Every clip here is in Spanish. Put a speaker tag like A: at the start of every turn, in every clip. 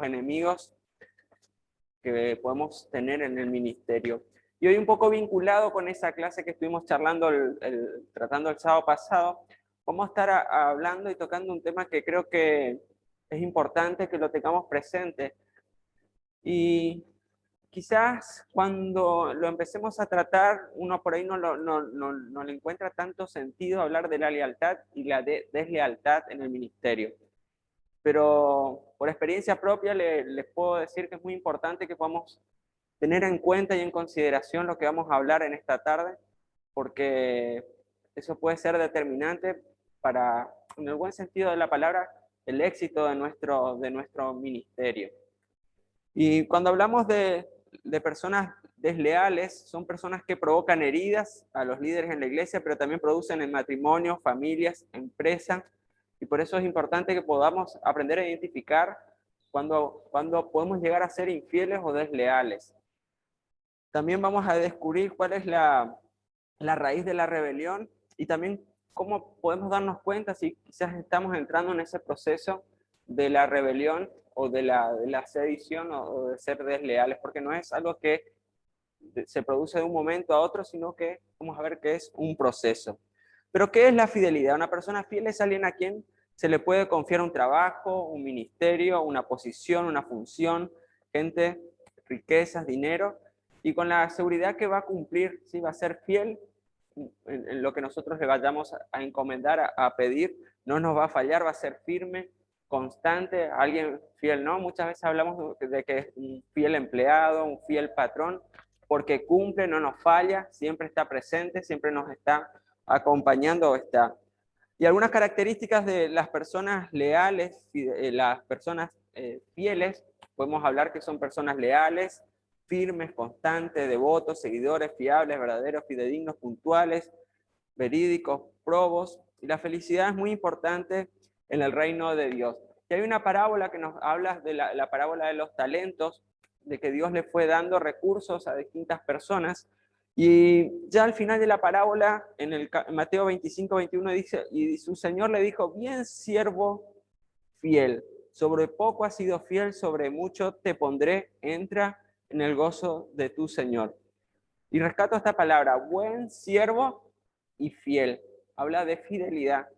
A: enemigos que podemos tener en el ministerio. Y hoy, un poco vinculado con esa clase que estuvimos charlando, tratando el sábado pasado, vamos a estar hablando y tocando un tema que creo que es importante que lo tengamos presente. Y quizás cuando lo empecemos a tratar, uno por ahí no le encuentra tanto sentido hablar de la lealtad y la deslealtad en el ministerio. Pero por experiencia propia les puedo decir que es muy importante que podamos tener en cuenta y en consideración lo que vamos a hablar en esta tarde, porque eso puede ser determinante para, en el buen sentido de la palabra, el éxito de nuestro ministerio. Y cuando hablamos de personas desleales, son personas que provocan heridas a los líderes en la iglesia, pero también producen en matrimonios, familias, empresas, y por eso es importante que podamos aprender a identificar cuando podemos llegar a ser infieles o desleales. También vamos a descubrir cuál es la raíz de la rebelión y también cómo podemos darnos cuenta si quizás estamos entrando en ese proceso de la rebelión o de la sedición o de ser desleales, porque no es algo que se produce de un momento a otro, sino que vamos a ver que es un proceso. Pero ¿qué es la fidelidad? Una persona fiel es alguien a quien se le puede confiar un trabajo, un ministerio, una posición, una función, gente, riquezas, dinero, y con la seguridad que va a cumplir, ¿sí? Va a ser fiel en lo que nosotros le vayamos a encomendar, a pedir, no nos va a fallar, va a ser firme, constante, alguien fiel, ¿no? Muchas veces hablamos de que es un fiel empleado, un fiel patrón, porque cumple, no nos falla, siempre está presente, siempre nos está acompañando o está. Y algunas características de las personas leales, las personas fieles, podemos hablar que son personas leales, firmes, constantes, devotos, seguidores, fiables, verdaderos, fidedignos, puntuales, verídicos, probos. Y la felicidad es muy importante en el reino de Dios. Y hay una parábola que nos habla de la parábola de los talentos, de que Dios le fue dando recursos a distintas personas. Y ya al final de la parábola, en Mateo 25, 21 dice, y su Señor le dijo, bien siervo fiel, sobre poco has sido fiel, sobre mucho te pondré, entra en el gozo de tu Señor. Y rescato esta palabra, buen siervo y fiel. Habla de fidelidad,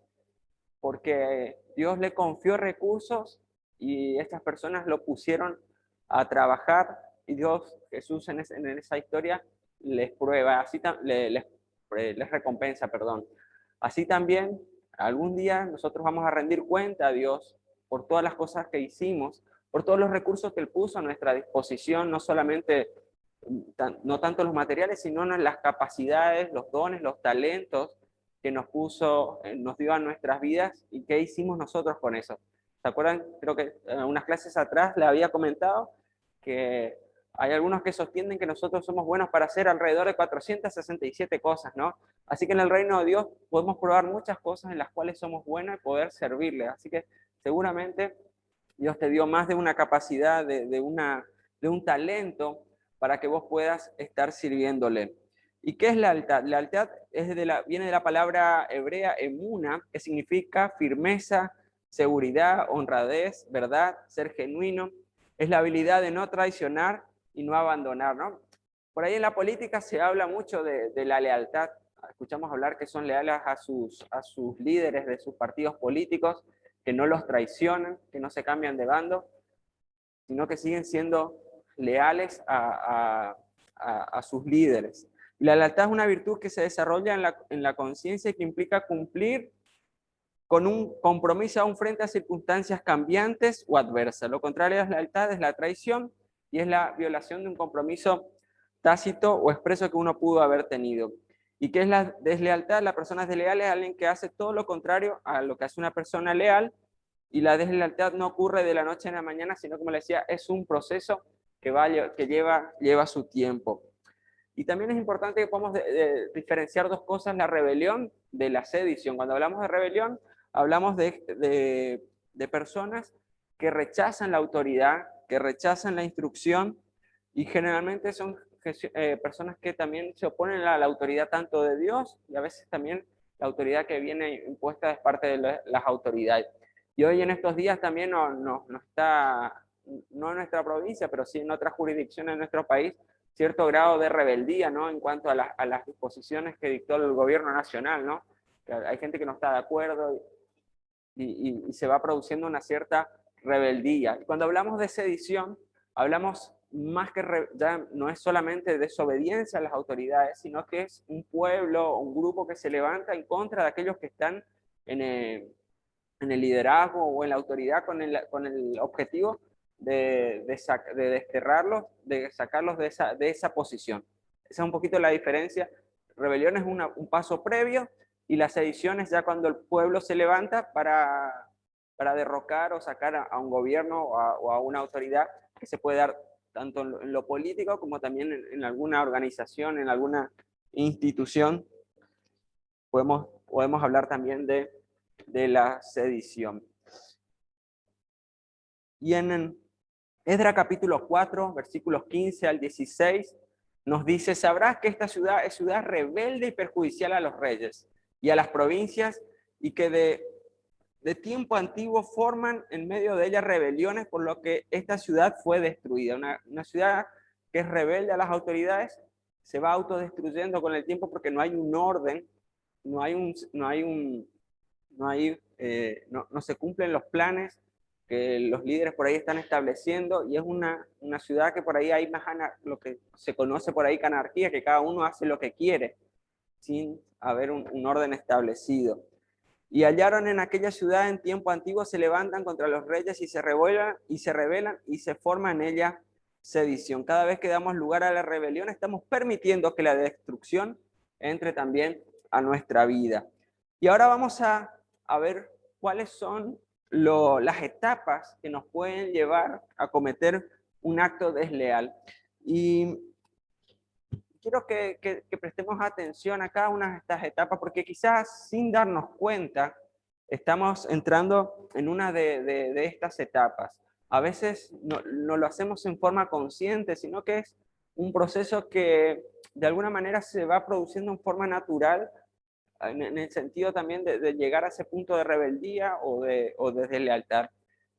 A: porque Dios le confió recursos y estas personas lo pusieron a trabajar y Dios, Jesús en esa historia, les prueba, les recompensa, perdón. Así también, algún día nosotros vamos a rendir cuenta a Dios por todas las cosas que hicimos, por todos los recursos que Él puso a nuestra disposición, no solamente, no tanto los materiales, sino las capacidades, los dones, los talentos que nos puso, nos dio a nuestras vidas y qué hicimos nosotros con eso. ¿Se acuerdan? Creo que en unas clases atrás le había comentado que hay algunos que sostienen que nosotros somos buenos para hacer alrededor de 467 cosas, ¿no? Así que en el reino de Dios podemos probar muchas cosas en las cuales somos buenos y poder servirle. Así que seguramente Dios te dio más de una capacidad, de un talento para que vos puedas estar sirviéndole. ¿Y qué es lealtad? Lealtad viene de la palabra hebrea emuna, que significa firmeza, seguridad, honradez, verdad, ser genuino. Es la habilidad de no traicionar y no abandonar, ¿no? Por ahí en la política se habla mucho de la lealtad. Escuchamos hablar que son leales a sus líderes de sus partidos políticos, que no los traicionan, que no se cambian de bando, sino que siguen siendo leales a sus líderes. Y la lealtad es una virtud que se desarrolla en la conciencia y que implica cumplir con un compromiso aún frente a circunstancias cambiantes o adversas. Lo contrario a la lealtad es la traición y es la violación de un compromiso tácito o expreso que uno pudo haber tenido. ¿Y qué es la deslealtad? La persona desleal es alguien que hace todo lo contrario a lo que hace una persona leal, y la deslealtad no ocurre de la noche a la mañana, sino, como le decía, es un proceso que lleva su tiempo. Y también es importante que podamos diferenciar dos cosas, la rebelión de la sedición. Cuando hablamos de rebelión, hablamos de personas que rechazan la autoridad, que rechazan la instrucción, y generalmente son personas que también se oponen a la autoridad tanto de Dios y a veces también la autoridad que viene impuesta es parte de las autoridades. Y hoy en estos días también nos no en nuestra provincia, pero sí en otras jurisdicciones de nuestro país, cierto grado de rebeldía, ¿no? En cuanto a las disposiciones que dictó el gobierno nacional, ¿no? Que hay gente que no está de acuerdo y se va produciendo una cierta rebeldía. Y cuando hablamos de sedición, hablamos más que ya no es solamente desobediencia a las autoridades, sino que es un pueblo, un grupo que se levanta en contra de aquellos que están en el liderazgo o en la autoridad con el objetivo de desterrarlos, de sacarlos de esa posición. Esa es un poquito la diferencia. Rebelión es un paso previo y la sedición es ya cuando el pueblo se levanta para derrocar o sacar a un gobierno o a una autoridad que se puede dar tanto en lo político como también en alguna organización, en alguna institución. Podemos hablar también de la sedición. Y en Esdras capítulo 4, versículos 15 al 16, nos dice: sabrás que esta ciudad es ciudad rebelde y perjudicial a los reyes y a las provincias, y que de tiempo antiguo forman en medio de ella rebeliones, por lo que esta ciudad fue destruida. Una ciudad que es rebelde a las autoridades se va autodestruyendo con el tiempo porque no hay un orden, no se cumplen los planes que los líderes por ahí están estableciendo, y es una ciudad que por ahí hay más lo que se conoce por ahí que anarquía, que cada uno hace lo que quiere sin haber un orden establecido. Y hallaron en aquella ciudad en tiempo antiguo, se levantan contra los reyes y se rebelan y se forma en ella sedición. Cada vez que damos lugar a la rebelión, estamos permitiendo que la destrucción entre también a nuestra vida. Y ahora vamos a ver cuáles son las etapas que nos pueden llevar a cometer un acto desleal. Y quiero que prestemos atención a cada una de estas etapas, porque quizás sin darnos cuenta estamos entrando en una de estas etapas. A veces no lo hacemos en forma consciente, sino que es un proceso que de alguna manera se va produciendo en forma natural, en el sentido también de llegar a ese punto de rebeldía o de deslealtad.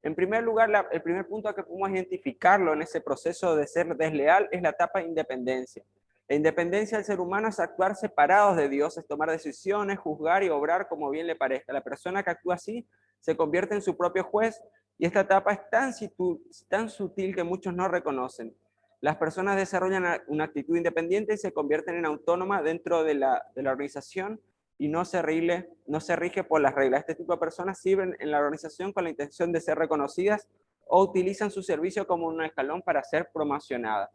A: En primer lugar, el primer punto que podemos identificarlo en ese proceso de ser desleal es la etapa de independencia. La independencia del ser humano es actuar separados de Dios, es tomar decisiones, juzgar y obrar como bien le parezca. La persona que actúa así se convierte en su propio juez, y esta etapa es tan sutil que muchos no reconocen. Las personas desarrollan una actitud independiente y se convierten en autónomas dentro de la organización, y no se rige por las reglas. Este tipo de personas sirven en la organización con la intención de ser reconocidas o utilizan su servicio como un escalón para ser promocionadas.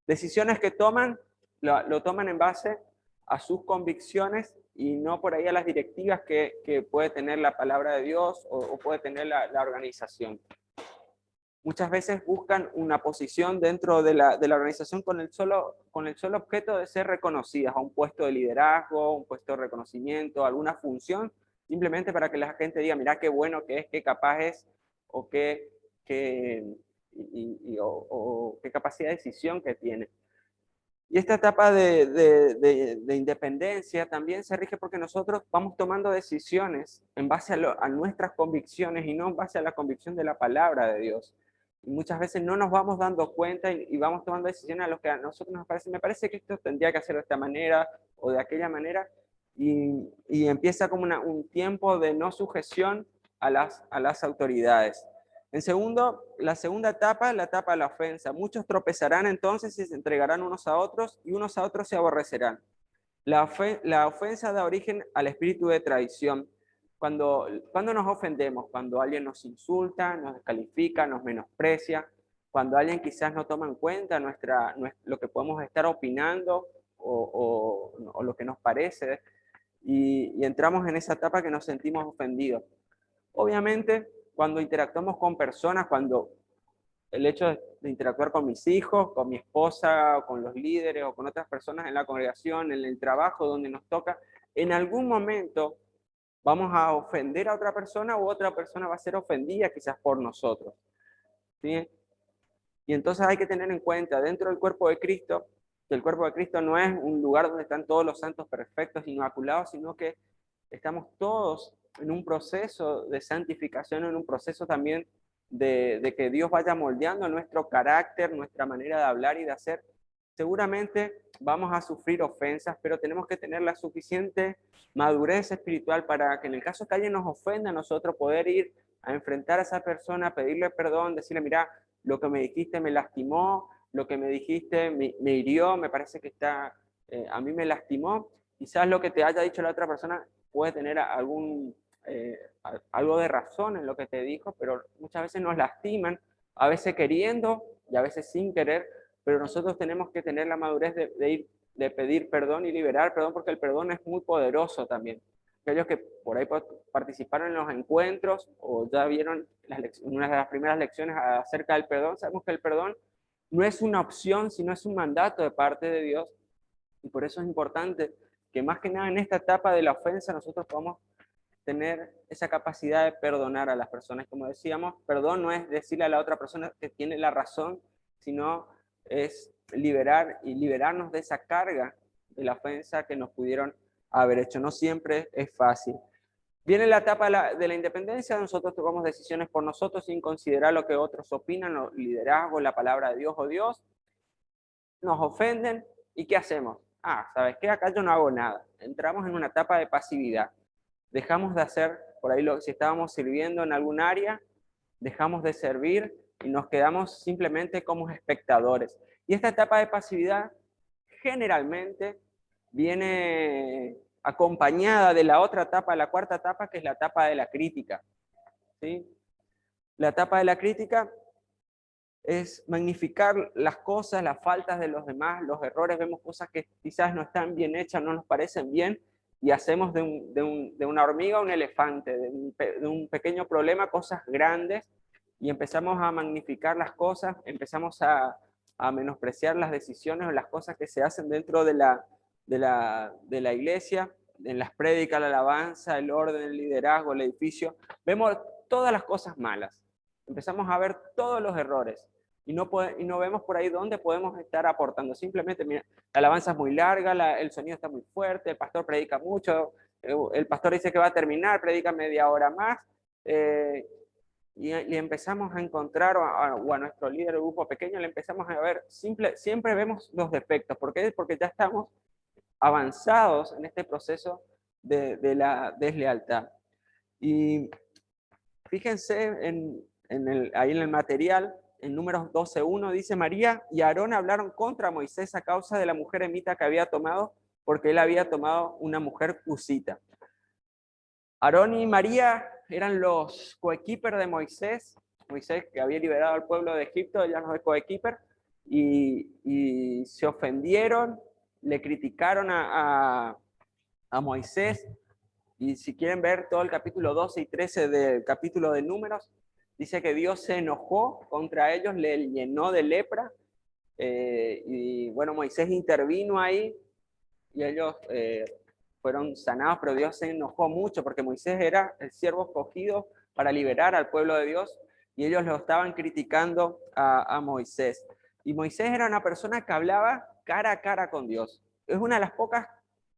A: Decisiones que toman, lo toman en base a sus convicciones y no por ahí a las directivas que puede tener la palabra de Dios o puede tener la organización. Muchas veces buscan una posición dentro de la organización con el solo objeto de ser reconocidas, a un puesto de liderazgo, un puesto de reconocimiento, alguna función, simplemente para que la gente diga: mira qué bueno que es, qué capaz es, o qué capacidad de decisión que tiene. Y esta etapa de independencia también se rige porque nosotros vamos tomando decisiones en base a nuestras convicciones y no en base a la convicción de la palabra de Dios. Y muchas veces no nos vamos dando cuenta y vamos tomando decisiones a los que a nosotros nos parece, me parece que esto tendría que hacer de esta manera o de aquella manera, y empieza como un tiempo de no sujeción a las autoridades. La segunda etapa es la etapa de la ofensa. Muchos tropezarán entonces y se entregarán unos a otros, y unos a otros se aborrecerán. La ofensa da origen al espíritu de traición. Cuando nos ofendemos, cuando alguien nos insulta, nos descalifica, nos menosprecia, cuando alguien quizás no toma en cuenta lo que podemos estar opinando o lo que nos parece, y entramos en esa etapa que nos sentimos ofendidos. Obviamente, cuando interactuamos con personas, cuando el hecho de interactuar con mis hijos, con mi esposa, o con los líderes, o con otras personas en la congregación, en el trabajo donde nos toca, en algún momento vamos a ofender a otra persona, u otra persona va a ser ofendida quizás por nosotros, ¿sí? Y entonces hay que tener en cuenta, dentro del cuerpo de Cristo, que el cuerpo de Cristo no es un lugar donde están todos los santos perfectos, inmaculados, sino que estamos todos en un proceso de santificación, en un proceso también de que Dios vaya moldeando nuestro carácter, nuestra manera de hablar y de hacer, seguramente vamos a sufrir ofensas, pero tenemos que tener la suficiente madurez espiritual para que en el caso que alguien nos ofenda, nosotros poder ir a enfrentar a esa persona, pedirle perdón, decirle, mira, lo que me dijiste me lastimó, lo que me dijiste me hirió, me parece que a mí me lastimó. Quizás lo que te haya dicho la otra persona puede tener algo de razón en lo que te dijo, pero muchas veces nos lastiman, a veces queriendo y a veces sin querer, pero nosotros tenemos que tener la madurez de pedir perdón y liberar perdón, porque el perdón es muy poderoso también. Aquellos que por ahí participaron en los encuentros o ya vieron una de las primeras lecciones acerca del perdón, sabemos que el perdón no es una opción, sino es un mandato de parte de Dios. Y por eso es importante que más que nada en esta etapa de la ofensa nosotros podamos tener esa capacidad de perdonar a las personas. Como decíamos, perdón no es decirle a la otra persona que tiene la razón, sino es liberarnos de esa carga de la ofensa que nos pudieron haber hecho. No siempre es fácil. Viene la etapa de la independencia, nosotros tomamos decisiones por nosotros sin considerar lo que otros opinan, el liderazgo, la palabra de Dios o Dios. Nos ofenden, ¿y qué hacemos? ¿Sabes qué? Acá yo no hago nada. Entramos en una etapa de pasividad. Dejamos de hacer, por ahí si estábamos sirviendo en algún área, dejamos de servir y nos quedamos simplemente como espectadores. Y esta etapa de pasividad generalmente viene acompañada de la otra etapa, la cuarta etapa, que es la etapa de la crítica. ¿Sí? La etapa de la crítica es magnificar las cosas, las faltas de los demás, los errores, vemos cosas que quizás no están bien hechas, no nos parecen bien, y hacemos de una hormiga un elefante, de un pequeño problema cosas grandes, y empezamos a magnificar las cosas, empezamos a menospreciar las decisiones o las cosas que se hacen dentro de la iglesia, en las prédicas, la alabanza, el orden, el liderazgo, el edificio. Vemos todas las cosas malas, empezamos a ver todos los errores y no vemos por ahí dónde podemos estar aportando. Simplemente, mira, la alabanza es muy larga, el sonido está muy fuerte, el pastor predica mucho, el pastor dice que va a terminar, predica media hora más, y empezamos a encontrar, o a nuestro líder de grupo pequeño, le empezamos a ver, siempre vemos los defectos. ¿Por qué? Porque ya estamos avanzados en este proceso de la deslealtad. Y fíjense ahí en el material, en Números 12:1 dice: María y Aarón hablaron contra Moisés a causa de la mujer emita que había tomado, porque él había tomado una mujer cusita. Aarón y María eran los coequiper de Moisés. Moisés, que había liberado al pueblo de Egipto, ella no es coequiper, y se ofendieron, le criticaron a Moisés. Y si quieren ver todo el capítulo 12 y 13 del capítulo de Números, dice que Dios se enojó contra ellos, le llenó de lepra, y bueno, Moisés intervino ahí y ellos fueron sanados, pero Dios se enojó mucho porque Moisés era el siervo escogido para liberar al pueblo de Dios y ellos lo estaban criticando a Moisés. Y Moisés era una persona que hablaba cara a cara con Dios. Es una de las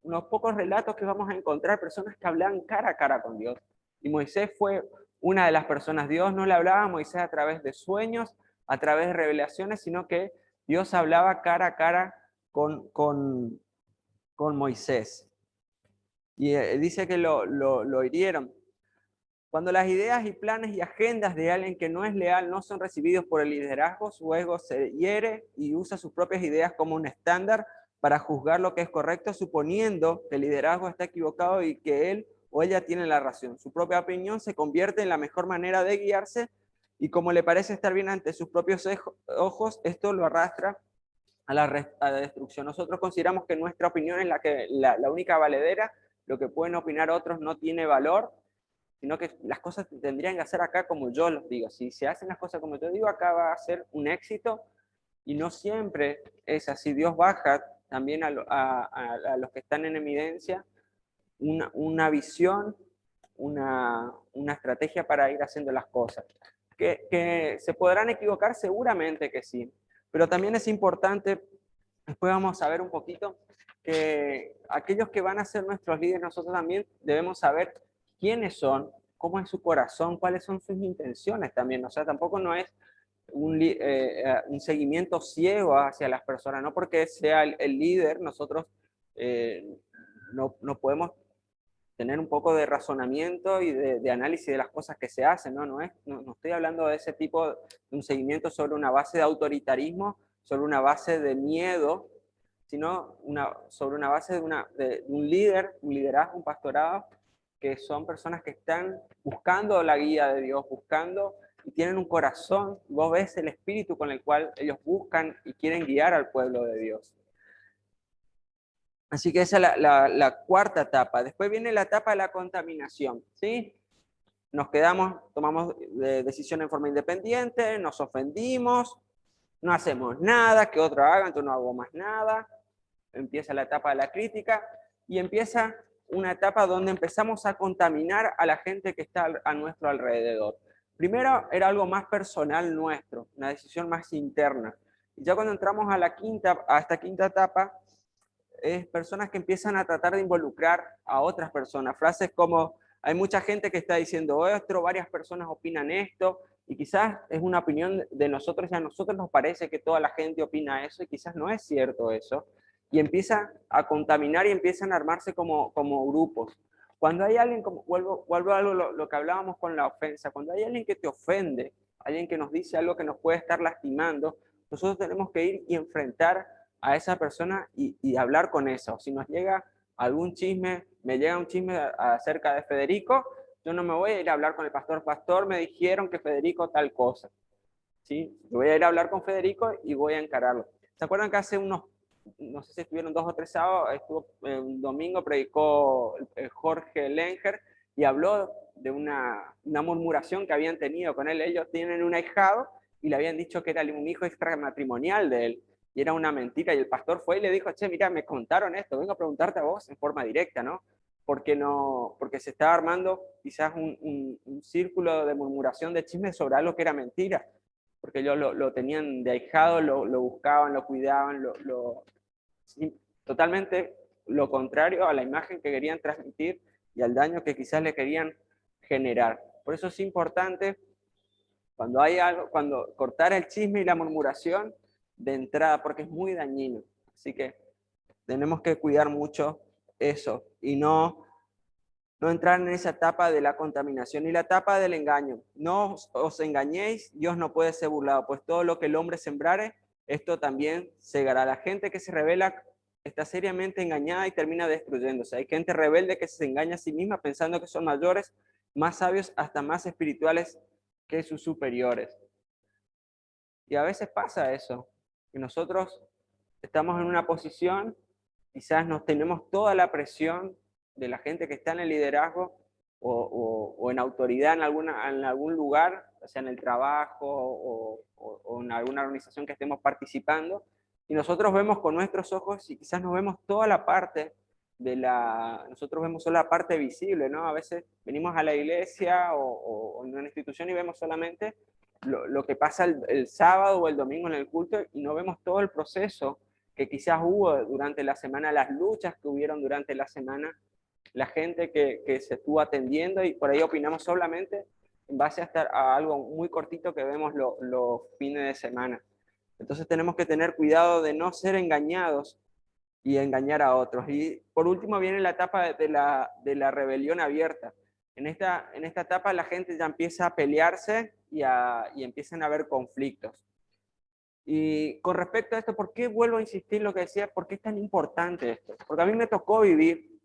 A: unos pocos relatos que vamos a encontrar, personas que hablaban cara a cara con Dios. Y Moisés fue una de las personas. Dios no le hablaba a Moisés a través de sueños, a través de revelaciones, sino que Dios hablaba cara a cara con Moisés. Y dice que lo hirieron. Cuando las ideas y planes y agendas de alguien que no es leal no son recibidos por el liderazgo, su ego se hiere y usa sus propias ideas como un estándar para juzgar lo que es correcto, suponiendo que el liderazgo está equivocado y que él o ella tiene la razón. Su propia opinión se convierte en la mejor manera de guiarse y como le parece estar bien ante sus propios ojos, esto lo arrastra a la destrucción. Nosotros consideramos que nuestra opinión es la única valedera, lo que pueden opinar otros no tiene valor, sino que las cosas tendrían que hacer acá como yo los digo. Si se hacen las cosas como yo digo, acá va a ser un éxito, y no siempre es así. Dios baja también a los que están en evidencia una visión, una estrategia para ir haciendo las cosas. ¿Que se podrán equivocar? Seguramente que sí, pero también es importante, después vamos a ver un poquito, que aquellos que van a ser nuestros líderes, nosotros también debemos saber quiénes son, cómo es su corazón, cuáles son sus intenciones también. O sea, tampoco no es un seguimiento ciego hacia las personas, no porque sea el líder, nosotros no podemos tener un poco de razonamiento y de análisis de las cosas que se hacen, no estoy hablando de ese tipo de un seguimiento sobre una base de autoritarismo, sobre una base de miedo, sino sobre una base de un líder, un liderazgo, un pastorado, que son personas que están buscando la guía de Dios, buscando y tienen un corazón, vos ves el espíritu con el cual ellos buscan y quieren guiar al pueblo de Dios. Así que esa es la cuarta etapa. Después viene la etapa de la contaminación, ¿sí? Nos quedamos, tomamos decisiones en forma independiente, nos ofendimos, no hacemos nada, que otro haga, entonces no hago más nada. Empieza la etapa de la crítica y empieza una etapa donde empezamos a contaminar a la gente que está a nuestro alrededor. Primero era algo más personal nuestro, una decisión más interna. Y ya cuando entramos a esta quinta etapa, es personas que empiezan a tratar de involucrar a otras personas. Frases como, hay mucha gente que está diciendo esto, varias personas opinan esto, y quizás es una opinión de nosotros, y a nosotros nos parece que toda la gente opina eso, y quizás no es cierto eso. Y empieza a contaminar y empiezan a armarse como grupos. Cuando hay alguien, vuelvo a lo que hablábamos con la ofensa, cuando hay alguien que te ofende, alguien que nos dice algo que nos puede estar lastimando, nosotros tenemos que ir y enfrentar a esa persona y hablar con eso. Si nos llega algún chisme, me llega un chisme acerca de Federico, yo no me voy a ir a hablar con el pastor, me dijeron que Federico tal cosa. ¿Sí? Yo voy a ir a hablar con Federico y voy a encararlo. ¿Se acuerdan que hace no sé si estuvieron 2 o 3 sábados, un domingo predicó Jorge Lenger y habló de una murmuración que habían tenido con él? Ellos tienen un ahijado y le habían dicho que era un hijo extramatrimonial de él. Y era una mentira, y el pastor fue y le dijo, che, mira, me contaron esto, vengo a preguntarte a vos en forma directa, ¿no? Porque se estaba armando quizás un círculo de murmuración, de chismes sobre algo que era mentira, porque ellos lo tenían de ahijado, lo buscaban, lo cuidaban, totalmente lo contrario a la imagen que querían transmitir y al daño que quizás le querían generar. Por eso es importante, cuando hay algo, cuando cortar el chisme y la murmuración de entrada, porque es muy dañino. Así que tenemos que cuidar mucho eso y no entrar en esa etapa de la contaminación y la etapa del engaño. No os engañéis, Dios no puede ser burlado, pues todo lo que el hombre sembrare, esto también segará. La gente que se revela está seriamente engañada y termina destruyéndose. Hay gente rebelde que se engaña a sí misma pensando que son mayores, más sabios, hasta más espirituales que sus superiores. Y a veces pasa eso, que nosotros estamos en una posición, quizás nos tenemos toda la presión de la gente que está en el liderazgo o en autoridad en algún lugar, o sea en el trabajo o en alguna organización que estemos participando, y nosotros vemos con nuestros ojos y quizás nos vemos toda la parte nosotros vemos solo la parte visible, ¿no? A veces venimos a la iglesia o en una institución y vemos solamente lo que pasa el sábado o el domingo en el culto y no vemos todo el proceso que quizás hubo durante la semana, las luchas que hubieron durante la semana, la gente que se estuvo atendiendo, y por ahí opinamos solamente en base a algo muy cortito que vemos los fines de semana. Entonces tenemos que tener cuidado de no ser engañados y engañar a otros. Y por último viene la etapa de la rebelión abierta. En esta etapa la gente ya empieza a pelearse y empiezan a haber conflictos. Y con respecto a esto, ¿por qué vuelvo a insistir lo que decía? ¿Por qué es tan importante esto? Porque a mí me tocó vivir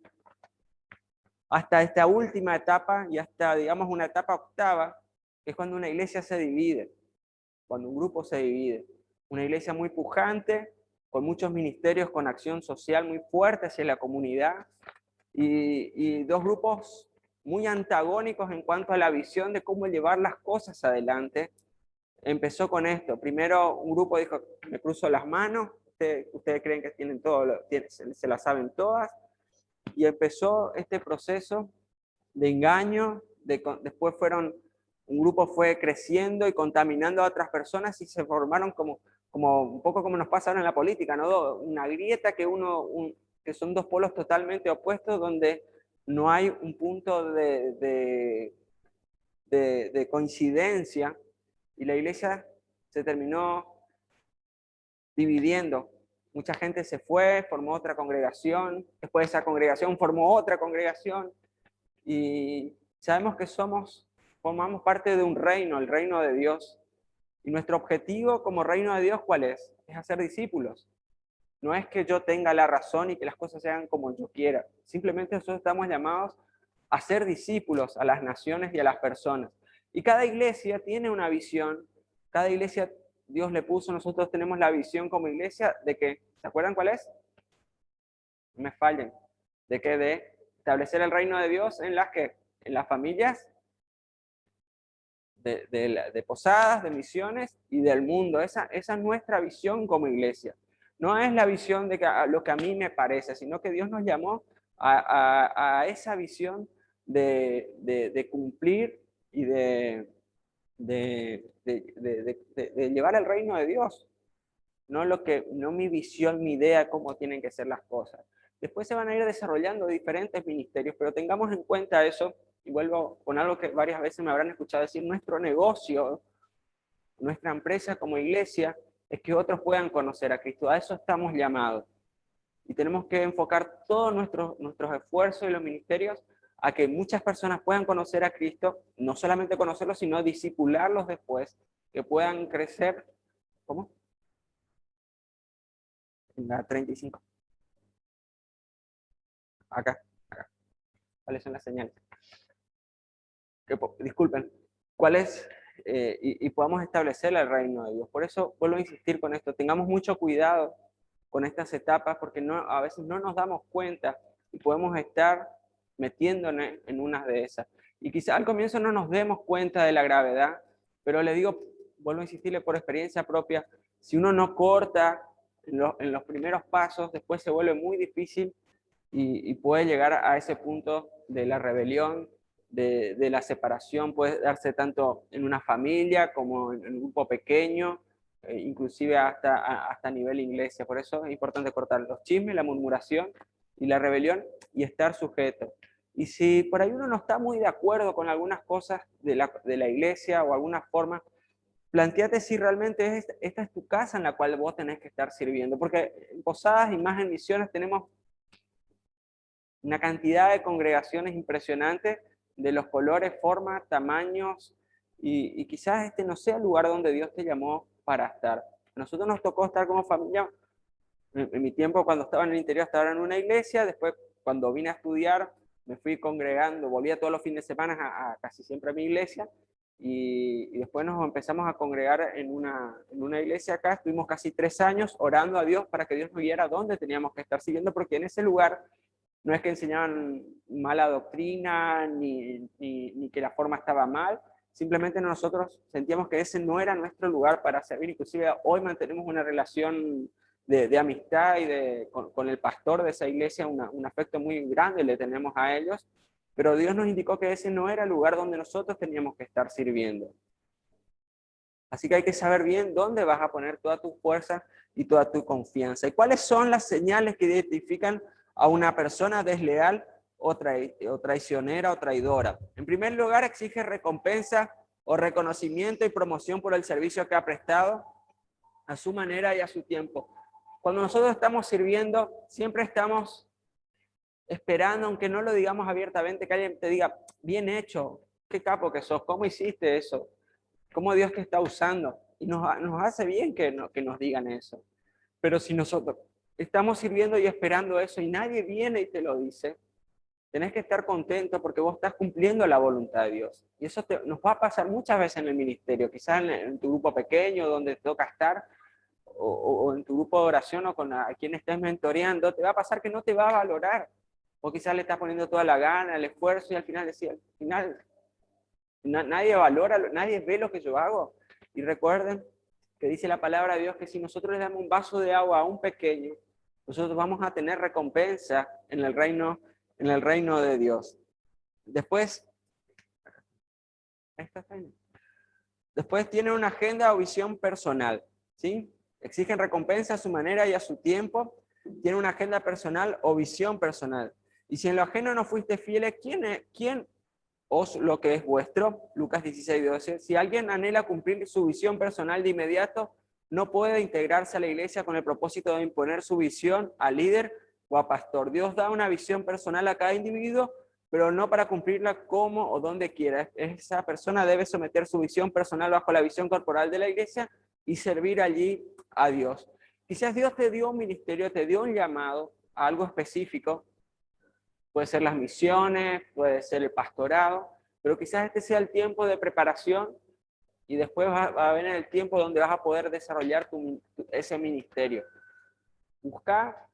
A: hasta esta última etapa y hasta, digamos, una etapa octava, que es cuando una iglesia se divide, cuando un grupo se divide. Una iglesia muy pujante, con muchos ministerios con acción social muy fuerte hacia la comunidad, y dos grupos muy antagónicos en cuanto a la visión de cómo llevar las cosas adelante. Empezó con esto. Primero un grupo dijo, me cruzo las manos, ustedes creen que tienen todo, se la saben todas, y empezó este proceso de engaño, después un grupo fue creciendo y contaminando a otras personas y se formaron como un poco como nos pasa ahora en la política, ¿no? Una grieta que son dos polos totalmente opuestos donde no hay un punto de de coincidencia y la iglesia se terminó dividiendo. Mucha gente se fue, formó otra congregación, después esa congregación formó otra congregación y sabemos que formamos parte de un reino, el reino de Dios. Y nuestro objetivo como reino de Dios, ¿cuál es? Es hacer discípulos. No es que yo tenga la razón y que las cosas se hagan como yo quiera. Simplemente nosotros estamos llamados a ser discípulos a las naciones y a las personas. Y cada iglesia tiene una visión, cada iglesia Dios le puso, nosotros tenemos la visión como iglesia de que, ¿se acuerdan cuál es? No me fallen. ¿De qué? De establecer el reino de Dios en las familias, de Posadas, de Misiones y del mundo. Esa es nuestra visión como iglesia. No es la visión de lo que a mí me parece, sino que Dios nos llamó a esa visión de cumplir y de llevar el reino de Dios. No mi visión, mi idea, cómo tienen que ser las cosas. Después se van a ir desarrollando diferentes ministerios, pero tengamos en cuenta eso, y vuelvo con algo que varias veces me habrán escuchado decir: nuestro negocio, nuestra empresa como iglesia, es que otros puedan conocer a Cristo. A eso estamos llamados. Y tenemos que enfocar todos nuestros esfuerzos y los ministerios a que muchas personas puedan conocer a Cristo, no solamente conocerlo, sino discipularlos después, que puedan crecer. ¿Cómo? En la 35. Acá. ¿Cuáles son las señales? Disculpen. ¿Cuáles? Y podamos establecer el reino de Dios. Por eso vuelvo a insistir con esto. Tengamos mucho cuidado con estas etapas, porque a veces no nos damos cuenta y podemos estar metiéndonos en unas de esas. Y quizá al comienzo no nos demos cuenta de la gravedad, pero le digo, vuelvo a insistirle por experiencia propia, si uno no corta en los primeros pasos, después se vuelve muy difícil y puede llegar a ese punto de la rebelión, de la separación. Puede darse tanto en una familia como en un grupo pequeño, inclusive hasta a nivel iglesia. Por eso es importante cortar los chismes, la murmuración y la rebelión y estar sujeto. Y si por ahí uno no está muy de acuerdo con algunas cosas de la iglesia o alguna forma, planteate si realmente esta es tu casa en la cual vos tenés que estar sirviendo. Porque en Posadas y más en Misiones tenemos una cantidad de congregaciones impresionantes de los colores, formas, tamaños, y quizás este no sea el lugar donde Dios te llamó para estar. A nosotros nos tocó estar como familia. En mi tiempo, cuando estaba en el interior, estaba en una iglesia. Después, cuando vine a estudiar, me fui congregando, volvía todos los fines de semana a casi siempre a mi iglesia, y después nos empezamos a congregar en una iglesia acá. Estuvimos casi 3 años orando a Dios para que Dios nos guiara dónde teníamos que estar siguiendo, porque en ese lugar no es que enseñaban mala doctrina, ni que la forma estaba mal, simplemente nosotros sentíamos que ese no era nuestro lugar para servir. Inclusive hoy mantenemos una relación de amistad y con el pastor de esa iglesia, un afecto muy grande le tenemos a ellos, pero Dios nos indicó que ese no era el lugar donde nosotros teníamos que estar sirviendo. Así que hay que saber bien dónde vas a poner toda tu fuerza y toda tu confianza. ¿Y cuáles son las señales que identifican a una persona desleal o traicionera o traidora? En primer lugar, exige recompensa o reconocimiento y promoción por el servicio que ha prestado a su manera y a su tiempo. Cuando nosotros estamos sirviendo, siempre estamos esperando, aunque no lo digamos abiertamente, que alguien te diga: bien hecho, qué capo que sos, ¿cómo hiciste eso? ¿Cómo Dios te está usando? Y nos hace bien que nos digan eso. Pero si nosotros estamos sirviendo y esperando eso y nadie viene y te lo dice, tenés que estar contento porque vos estás cumpliendo la voluntad de Dios. Y eso nos va a pasar muchas veces en el ministerio, quizás en tu grupo pequeño donde te toca estar, o en tu grupo de oración o con a quien estés mentoreando. Te va a pasar que no te va a valorar, o quizás le estás poniendo toda la gana, el esfuerzo, y al final nadie valora, nadie ve lo que yo hago. Y recuerden que dice la palabra de Dios que si nosotros le damos un vaso de agua a un pequeño, nosotros vamos a tener recompensa en el reino de Dios. Después tiene una agenda o visión personal, ¿sí? Exigen recompensa a su manera y a su tiempo. Tiene una agenda personal o visión personal. Y si en lo ajeno no fuiste fiel, ¿quién os lo que es vuestro. Lucas 16:12. Si alguien anhela cumplir su visión personal de inmediato, no puede integrarse a la iglesia con el propósito de imponer su visión al líder o a pastor. Dios da una visión personal a cada individuo, pero no para cumplirla como o donde quiera. Esa persona debe someter su visión personal bajo la visión corporal de la iglesia y servir allí a Dios. Quizás Dios te dio un ministerio, te dio un llamado a algo específico. Puede ser las misiones, puede ser el pastorado, pero quizás este sea el tiempo de preparación y después va a venir el tiempo donde vas a poder desarrollar ese ministerio. Busca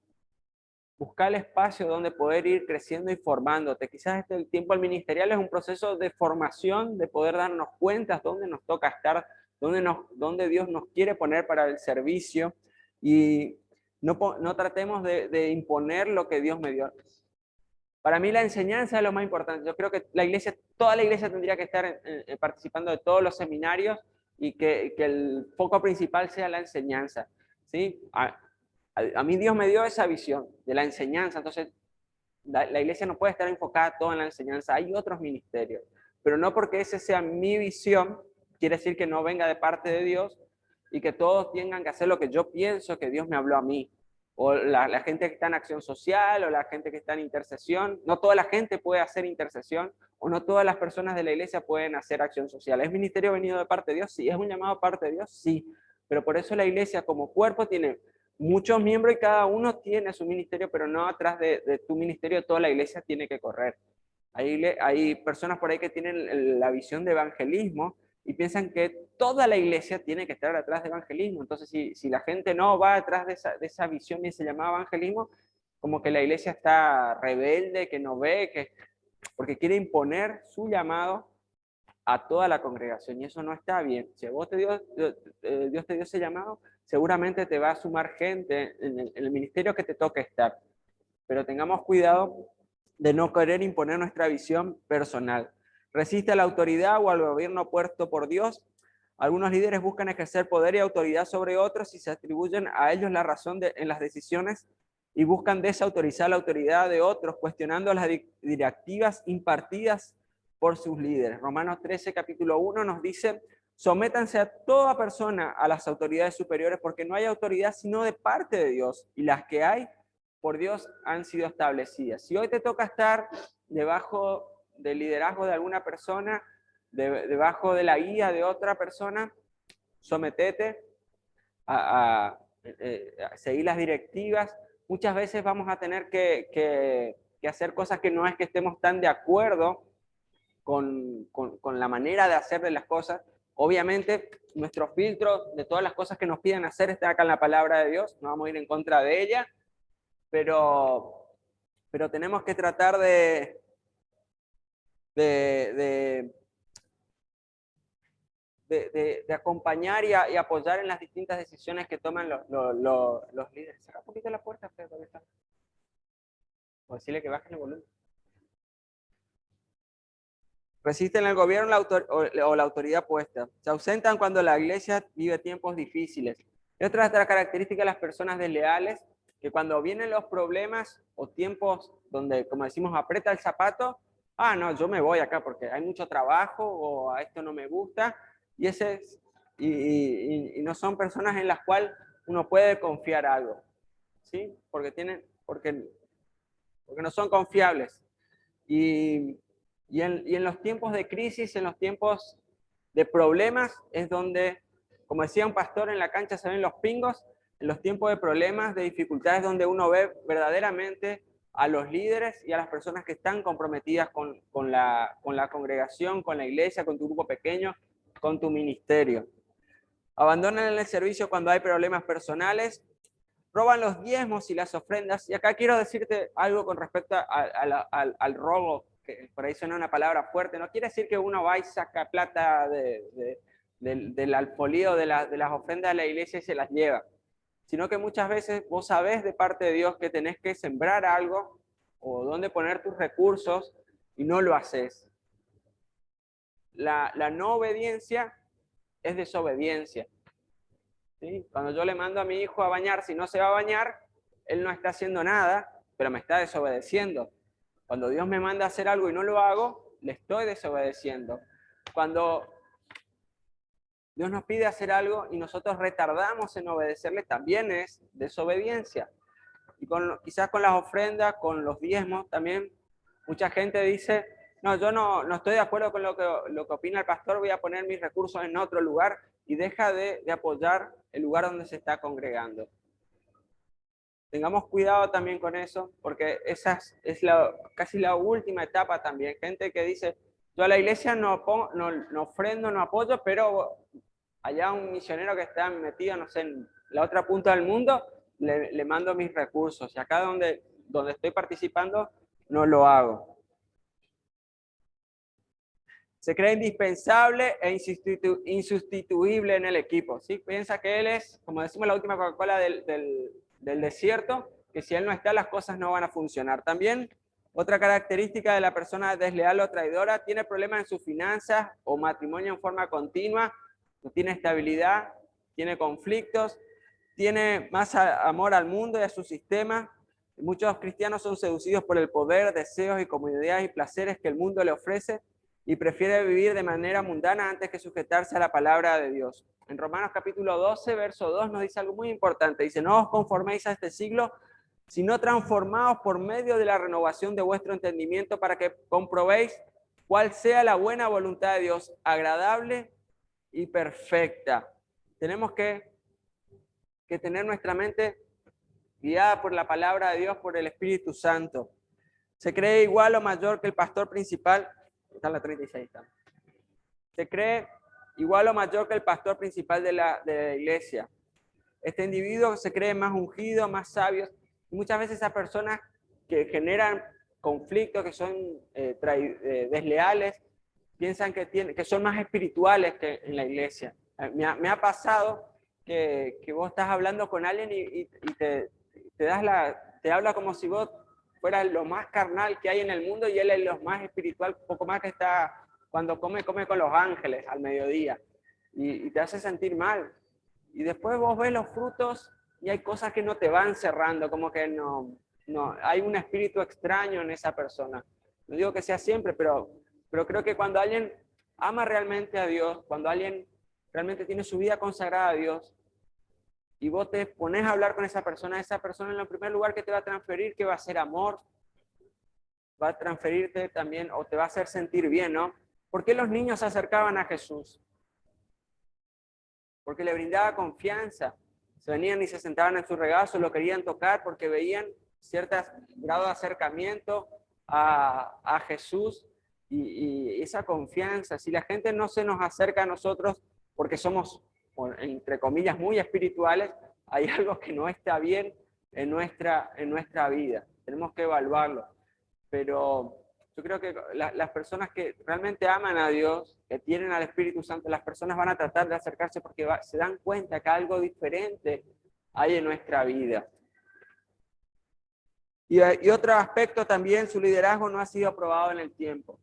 A: el espacio donde poder ir creciendo y formándote. Quizás el tiempo al ministerial es un proceso de formación, de poder darnos cuenta dónde nos toca estar, dónde Dios nos quiere poner para el servicio, y no tratemos de imponer lo que Dios me dio. Para mí la enseñanza es lo más importante. Yo creo que toda la iglesia tendría que estar participando de todos los seminarios y que el foco principal sea la enseñanza, ¿sí? A mí Dios me dio esa visión de la enseñanza, entonces la iglesia no puede estar enfocada toda en la enseñanza. Hay otros ministerios, pero no porque esa sea mi visión, quiere decir que no venga de parte de Dios y que todos tengan que hacer lo que yo pienso que Dios me habló a mí. O la gente que está en acción social, o la gente que está en intercesión. No toda la gente puede hacer intercesión, o no todas las personas de la iglesia pueden hacer acción social. ¿Es ministerio venido de parte de Dios? Sí. ¿Es un llamado de parte de Dios? Sí. Pero por eso la iglesia como cuerpo tiene muchos miembros y cada uno tiene su ministerio, pero no atrás de tu ministerio toda la iglesia tiene que correr. Hay personas por ahí que tienen la visión de evangelismo y piensan que toda la iglesia tiene que estar atrás de evangelismo. Entonces, si la gente no va atrás de esa visión y se llama evangelismo, como que la iglesia está rebelde, que no ve, porque quiere imponer su llamado a toda la congregación, y eso no está bien. Si Dios te dio ese llamado, seguramente te va a sumar gente en el ministerio que te toque estar. Pero tengamos cuidado de no querer imponer nuestra visión personal. Resiste a la autoridad o al gobierno puesto por Dios. Algunos líderes buscan ejercer poder y autoridad sobre otros y se atribuyen a ellos la razón en las decisiones y buscan desautorizar la autoridad de otros, cuestionando las directivas impartidas por sus líderes. Romanos 13, capítulo 1 nos dice: sométanse a toda persona a las autoridades superiores, porque no hay autoridad sino de parte de Dios, y las que hay por Dios han sido establecidas. Si hoy te toca estar debajo del liderazgo de alguna persona, debajo de la guía de otra persona, sometete a seguir las directivas. Muchas veces vamos a tener que hacer cosas que no es que estemos tan de acuerdo con la manera de hacer de las cosas. Obviamente, nuestro filtro de todas las cosas que nos piden hacer está acá en la palabra de Dios, no vamos a ir en contra de ella, pero tenemos que tratar de acompañar y apoyar en las distintas decisiones que toman los líderes. Saca un poquito la puerta, Fred, ¿dónde está? O decirle que bajen el volumen. Resisten el gobierno o la autoridad puesta. Se ausentan cuando la iglesia vive tiempos difíciles. Y otra característica de las personas desleales, que cuando vienen los problemas o tiempos donde, como decimos, aprieta el zapato, no, yo me voy acá porque hay mucho trabajo o a esto no me gusta, y no son personas en las cuales uno puede confiar algo, ¿sí? Porque no son confiables. Y en los tiempos de crisis, en los tiempos de problemas, es donde, como decía un pastor, en la cancha se ven los pingos. En los tiempos de problemas, de dificultades, donde uno ve verdaderamente a los líderes y a las personas que están comprometidas con la congregación, con la iglesia, con tu grupo pequeño, con tu ministerio. Abandonan el servicio cuando hay problemas personales, roban los diezmos y las ofrendas. Y acá quiero decirte algo con respecto al robo, que por ahí suena una palabra fuerte. No quiere decir que uno va y saca plata del alfolío de las ofrendas de la iglesia y se las lleva, sino que muchas veces vos sabés de parte de Dios que tenés que sembrar algo o dónde poner tus recursos y no lo haces. La no obediencia es desobediencia. ¿Sí? Cuando yo le mando a mi hijo a bañar, si no se va a bañar, él no está haciendo nada, pero me está desobedeciendo. Cuando Dios me manda a hacer algo y no lo hago, le estoy desobedeciendo. Cuando Dios nos pide hacer algo y nosotros retardamos en obedecerle, también es desobediencia. Y quizás con las ofrendas, con los diezmos, también mucha gente dice, no, yo no estoy de acuerdo con lo que opina el pastor, voy a poner mis recursos en otro lugar, y deja de apoyar el lugar donde se está congregando. Tengamos cuidado también con eso, porque esa es casi la última etapa también. Gente que dice, yo a la iglesia no ofrendo, no apoyo, pero allá un misionero que está metido, no sé, en la otra punta del mundo, le mando mis recursos. Y acá donde estoy participando, no lo hago. Se cree indispensable e insustituible en el equipo, ¿sí? Piensa que él es, como decimos, la última Coca-Cola del desierto, que si él no está, las cosas no van a funcionar. También, otra característica de la persona desleal o traidora, tiene problemas en sus finanzas o matrimonio en forma continua, no tiene estabilidad, tiene conflictos, tiene más amor al mundo y a su sistema. Muchos cristianos son seducidos por el poder, deseos y comodidades y placeres que el mundo le ofrece, y prefiere vivir de manera mundana antes que sujetarse a la palabra de Dios. En Romanos capítulo 12, verso 2 nos dice algo muy importante. Dice, no os conforméis a este siglo, sino transformaos por medio de la renovación de vuestro entendimiento para que comprobéis cuál sea la buena voluntad de Dios, agradable y perfecta. Tenemos que tener nuestra mente guiada por la palabra de Dios, por el Espíritu Santo. Se cree igual o mayor que el pastor principal. Está en la 36. Se cree igual o mayor que el pastor principal de la iglesia. Este individuo se cree más ungido, más sabio. Y muchas veces esas personas que generan conflictos, que son desleales, piensan que son más espirituales que en la iglesia. Me ha pasado que vos estás hablando con alguien y te habla como si vos fueras lo más carnal que hay en el mundo y él es lo más espiritual, poco más que está cuando come con los ángeles al mediodía, y te hace sentir mal. Y después vos ves los frutos y hay cosas que no te van cerrando, como que no hay un espíritu extraño en esa persona. No digo que sea siempre, pero creo que cuando alguien ama realmente a Dios, cuando alguien realmente tiene su vida consagrada a Dios, y vos te pones a hablar con esa persona en el primer lugar que te va a transferir, que va a ser amor, va a transferirte también, o te va a hacer sentir bien, ¿no? ¿Por qué los niños se acercaban a Jesús? Porque le brindaba confianza. Se venían y se sentaban en su regazo, lo querían tocar porque veían cierto grado de acercamiento a Jesús, y esa confianza. Si la gente no se nos acerca a nosotros porque somos, entre comillas, muy espirituales, hay algo que no está bien en nuestra vida. Tenemos que evaluarlo. Pero yo creo que las personas que realmente aman a Dios, que tienen al Espíritu Santo, las personas van a tratar de acercarse porque se dan cuenta que algo diferente hay en nuestra vida. Y otro aspecto también, su liderazgo no ha sido aprobado en el tiempo.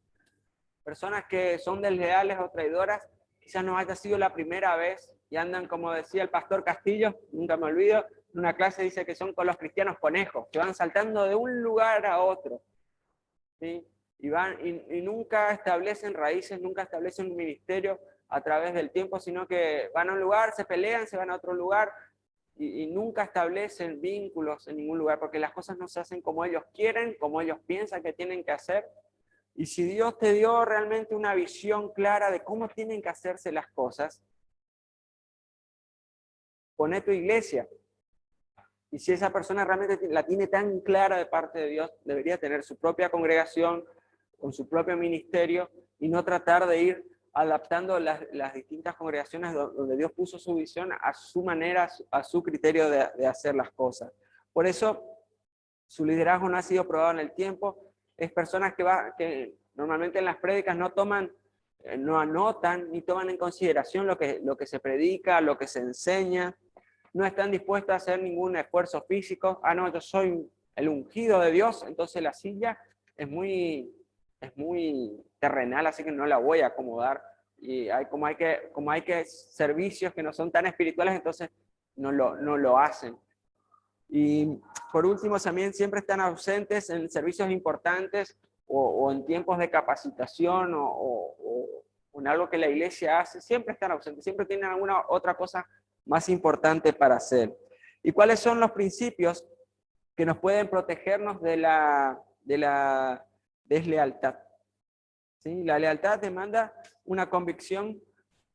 A: Personas que son desleales o traidoras, quizás no haya sido la primera vez y andan, como decía el pastor Castillo, nunca me olvido, en una clase dice que son con los cristianos conejos, que van saltando de un lugar a otro, ¿sí? Y nunca establecen raíces, nunca establecen un ministerio a través del tiempo, sino que van a un lugar, se pelean, se van a otro lugar, y nunca establecen vínculos en ningún lugar, porque las cosas no se hacen como ellos quieren, como ellos piensan que tienen que hacer. Y si Dios te dio realmente una visión clara de cómo tienen que hacerse las cosas, poné tu iglesia. Y si esa persona realmente la tiene tan clara de parte de Dios, debería tener su propia congregación, con su propio ministerio, y no tratar de ir adaptando las distintas congregaciones donde Dios puso su visión a su manera, a su criterio de hacer las cosas. Por eso, su liderazgo no ha sido probado en el tiempo. Es personas que normalmente en las prédicas no anotan ni toman en consideración lo que se predica, lo que se enseña. No están dispuestos a hacer ningún esfuerzo físico. No, yo soy el ungido de Dios, entonces la silla es muy terrenal, así que no la voy a acomodar. Y como hay que servicios que no son tan espirituales, entonces no lo hacen. Y por último, también siempre están ausentes en servicios importantes o en tiempos de capacitación o en algo que la iglesia hace, siempre están ausentes, siempre tienen alguna otra cosa más importante para hacer. ¿Y cuáles son los principios que nos pueden protegernos de la deslealtad? ¿Sí? La lealtad demanda una convicción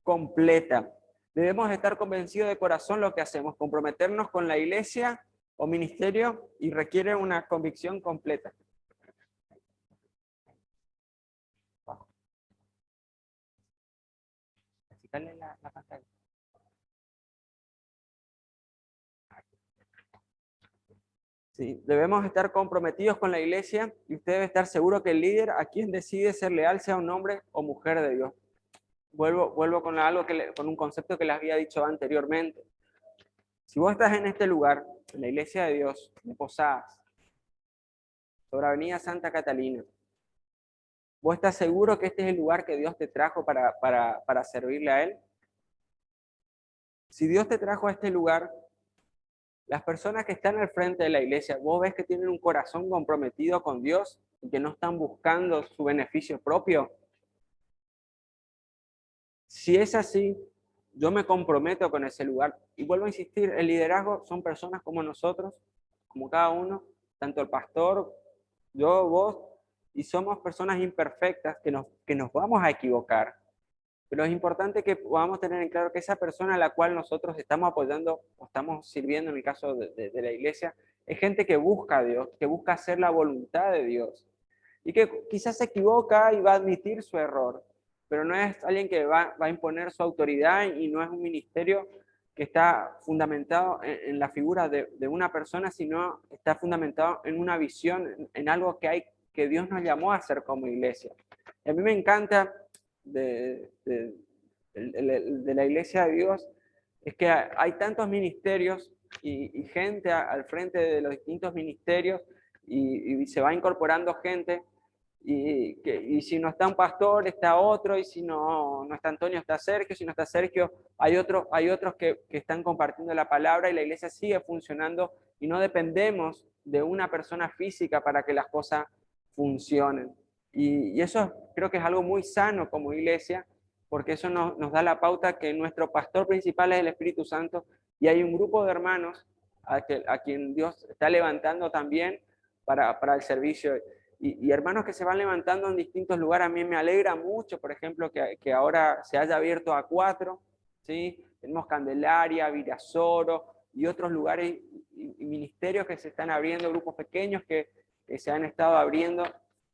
A: completa. Debemos estar convencidos de corazón lo que hacemos, comprometernos con la iglesia o ministerio y requiere una convicción completa. Dale la pantalla. Sí, debemos estar comprometidos con la iglesia y usted debe estar seguro que el líder a quien decide ser leal sea un hombre o mujer de Dios. Vuelvo con algo con un concepto que les había dicho anteriormente. Si vos estás en este lugar, en la iglesia de Dios, de Posadas, sobre Avenida Santa Catalina, ¿vos estás seguro que este es el lugar que Dios te trajo para servirle a Él? Si Dios te trajo a este lugar, las personas que están al frente de la iglesia, vos ves que tienen un corazón comprometido con Dios y que no están buscando su beneficio propio. Si es así, yo me comprometo con ese lugar. Y vuelvo a insistir, el liderazgo son personas como nosotros, como cada uno, tanto el pastor, yo, vos, y somos personas imperfectas que nos vamos a equivocar. Pero es importante que podamos tener en claro que esa persona a la cual nosotros estamos apoyando o estamos sirviendo, en el caso de la iglesia, es gente que busca a Dios, que busca hacer la voluntad de Dios. Y que quizás se equivoca y va a admitir su error, pero no es alguien que va a imponer su autoridad y no es un ministerio que está fundamentado en la figura de una persona, sino está fundamentado en una visión, en algo que Dios nos llamó a hacer como iglesia. Y a mí me encanta de la iglesia de Dios es que hay tantos ministerios y gente al frente de los distintos ministerios y se va incorporando gente y si no está un pastor está otro y si no está Antonio está Sergio, si no está Sergio hay otros que están compartiendo la palabra y la iglesia sigue funcionando y no dependemos de una persona física para que las cosas funcionen. Y eso creo que es algo muy sano como iglesia, porque eso nos da la pauta que nuestro pastor principal es el Espíritu Santo y hay un grupo de hermanos a quien Dios está levantando también para el servicio. Y hermanos que se van levantando en distintos lugares, a mí me alegra mucho, por ejemplo, que ahora se haya abierto a 4, ¿sí? Tenemos Candelaria, Virasoro y otros lugares y ministerios que se están abriendo, grupos pequeños que se han estado abriendo.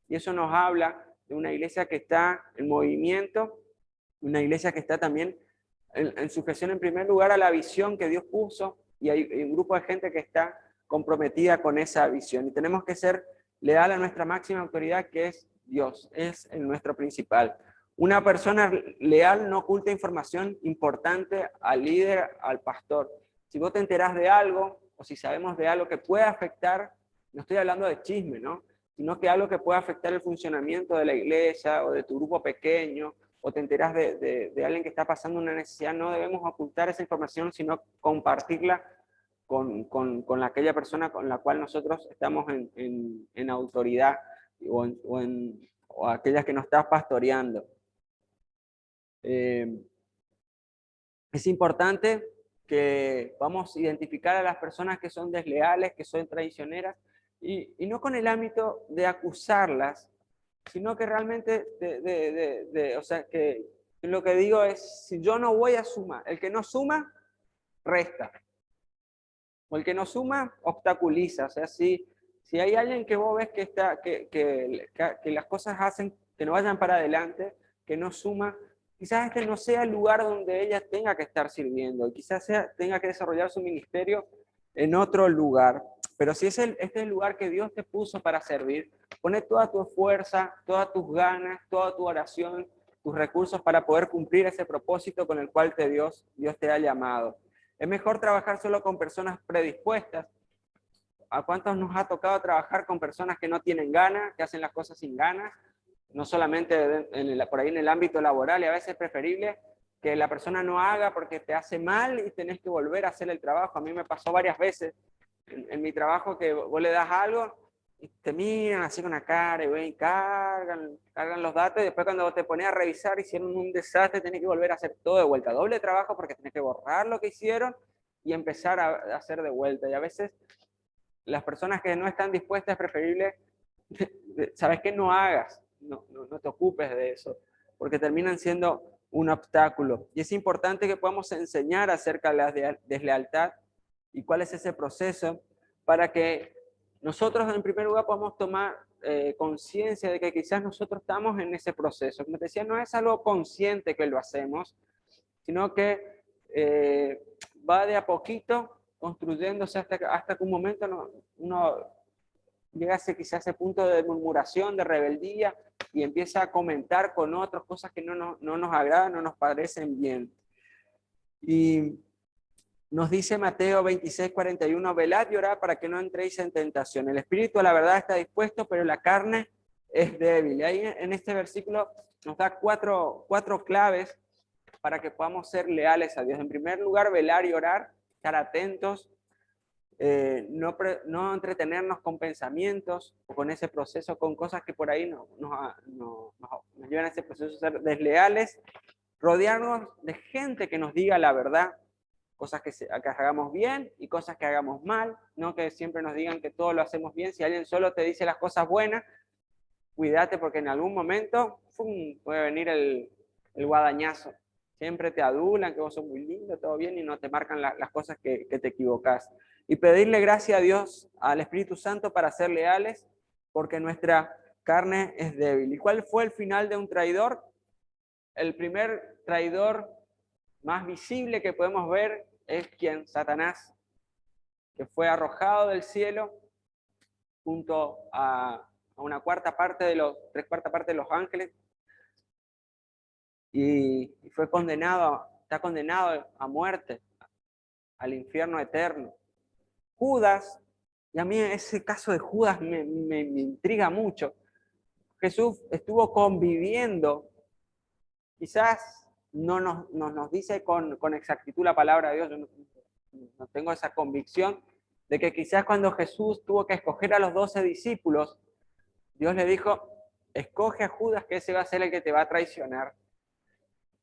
A: Y eso nos habla de una iglesia que está en movimiento, una iglesia que está también en sujeción en primer lugar a la visión que Dios puso y hay un grupo de gente que está comprometida con esa visión. Y tenemos que ser leal a nuestra máxima autoridad que es Dios, es el nuestro principal. Una persona leal no oculta información importante al líder, al pastor. Si vos te enterás de algo o si sabemos de algo que puede afectar, no estoy hablando de chisme, ¿no? Sino que algo que puede afectar el funcionamiento de la iglesia o de tu grupo pequeño, o te enteras de alguien que está pasando una necesidad, no debemos ocultar esa información, sino compartirla con aquella persona con la cual nosotros estamos en autoridad o aquellas que nos está pastoreando. Es importante que vamos a identificar a las personas que son desleales, que son traicioneras, y no con el ámbito de acusarlas, sino que realmente, o sea, que lo que digo es, si yo no voy a sumar, el que no suma, resta. O el que no suma, obstaculiza. O sea, si hay alguien que vos ves que las cosas hacen que no vayan para adelante, que no suma, quizás este no sea el lugar donde ella tenga que estar sirviendo, quizás tenga que desarrollar su ministerio en otro lugar. Pero si este es el lugar que Dios te puso para servir, pone toda tu fuerza, todas tus ganas, toda tu oración, tus recursos para poder cumplir ese propósito con el cual Dios te ha llamado. Es mejor trabajar solo con personas predispuestas. ¿A cuántos nos ha tocado trabajar con personas que no tienen ganas, que hacen las cosas sin ganas? No solamente por ahí en el ámbito laboral, y a veces es preferible que la persona no haga porque te hace mal y tenés que volver a hacer el trabajo. A mí me pasó varias veces en mi trabajo que vos le das algo y te miran así con la cara y ven, cargan los datos, y después cuando te pones a revisar hicieron un desastre, tenés que volver a hacer todo de vuelta, doble trabajo porque tenés que borrar lo que hicieron y empezar a hacer de vuelta. Y a veces las personas que no están dispuestas es preferible, sabes que no hagas, no te ocupes de eso, porque terminan siendo un obstáculo. Y es importante que podamos enseñar acerca de la deslealtad y cuál es ese proceso para que nosotros en primer lugar podamos tomar conciencia de que quizás nosotros estamos en ese proceso. Como te decía, no es algo consciente que lo hacemos, sino que va de a poquito construyéndose hasta que un momento uno llega quizás a ese punto de murmuración, de rebeldía, y empieza a comentar con otros cosas que no nos agradan, no nos parecen bien. Y nos dice Mateo 26:41, velad y orad para que no entréis en tentación. El espíritu, la verdad, está dispuesto, pero la carne es débil. Y ahí en este versículo nos da cuatro claves para que podamos ser leales a Dios. En primer lugar, velar y orar, estar atentos, no entretenernos con pensamientos o con ese proceso, con cosas que por ahí nos llevan a ese proceso de ser desleales, rodearnos de gente que nos diga la verdad, cosas que hagamos bien y cosas que hagamos mal, no que siempre nos digan que todo lo hacemos bien. Si alguien solo te dice las cosas buenas, cuídate porque en algún momento puede venir el guadañazo. Siempre te adulan, que vos sos muy lindo, todo bien, y no te marcan las cosas que te equivocás. Y pedirle gracia a Dios, al Espíritu Santo, para ser leales, porque nuestra carne es débil. ¿Y cuál fue el final de un traidor? El primer traidor más visible que podemos ver es quien, Satanás, que fue arrojado del cielo junto a una tres cuartas partes de los ángeles, y fue está condenado a muerte, al infierno eterno. Judas, y a mí ese caso de Judas me intriga mucho. Jesús estuvo conviviendo, quizás no nos dice con exactitud la palabra de Dios, yo no tengo esa convicción de que quizás cuando Jesús tuvo que escoger a los 12 discípulos, Dios le dijo, escoge a Judas, que ese va a ser el que te va a traicionar.